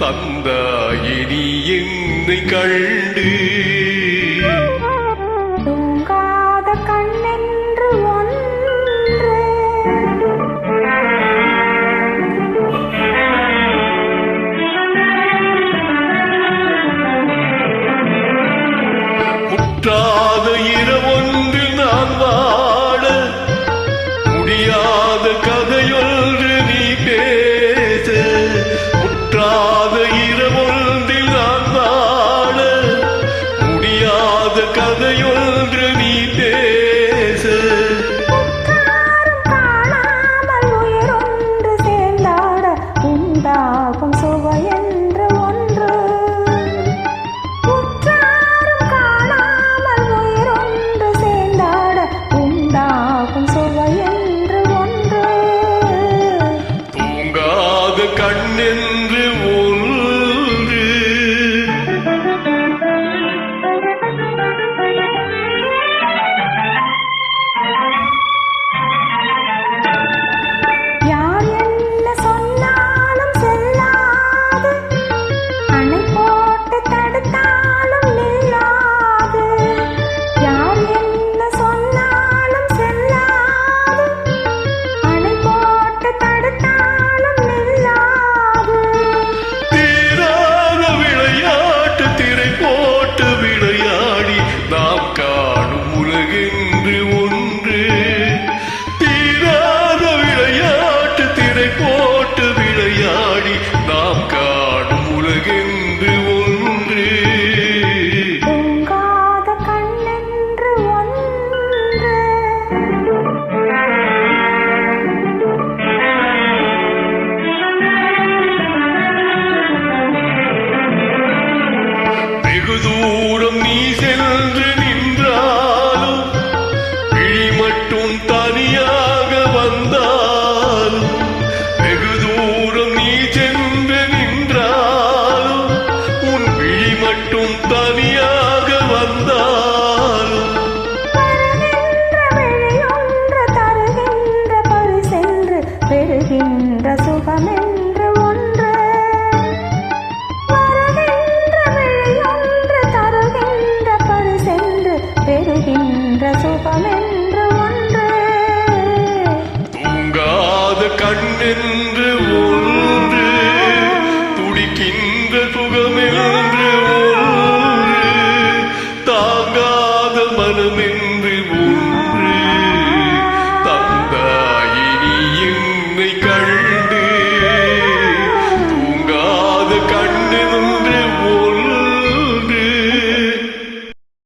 அந்த இனி என்னை கண்டு தூங்காத கண்ணென்று ஒன்று முற்றாத இரவொன்று நான் வாட முடியாத கதையொன்று நீ பேச முற்றாத இரவொன்றில் நான் வாட முடியாத கதையொன்று நீ பேச காணாமல் உயிரொன்று சேர்ந்தாட உண்டாகும் சுவையென்று ஒன்று உற்றாரும் காணாமல் உயிரொன்று சேர்ந்தாட உண்டாகும் சுவையென்று ஒன்று தூங்காத கண்ணென்று ஒன்று யார் என்ன சொன்னாலும் செல்லாது அணை போட்டு தடுத்தாலும் நில்லாது யார் என்ன சொன்னாலும் செல்லாது அணை போட்டு தடுத்தாலும் நில்லாது தீராத விளையாட்டு திரை போட்டு விளையாடி நாம் காணும் உலகென்று ஒன்று தீராத விளையாட்டு திரை போட்டு விளையாடி நாம் காணும் உலகென்று ஒன்று தூங்காத கண்ணென்று ஒன்று வெகு தூரம் நீ சென்று நின்றாலும் விழி மட்டும் தனியாக வந்தாலும் வெகு தூரம் நீ சென்று நின்றாலும் உன் விழி மட்டும் தனியாக வந்தாலும் வருகின்ற விழியொன்று தருகின்ற பரிசென்று பெறுகின்ற சுகமென்று ஒன்று வருகின்ற விழியொன்று தருகின்ற பரிசென்று பெறுகின்ற சுகமென்று ஒன்று தூங்காத கண்ணென்று ஒன்று துடிக்கின்ற சுகமென்று ஒன்று தாங்காத மனமென்று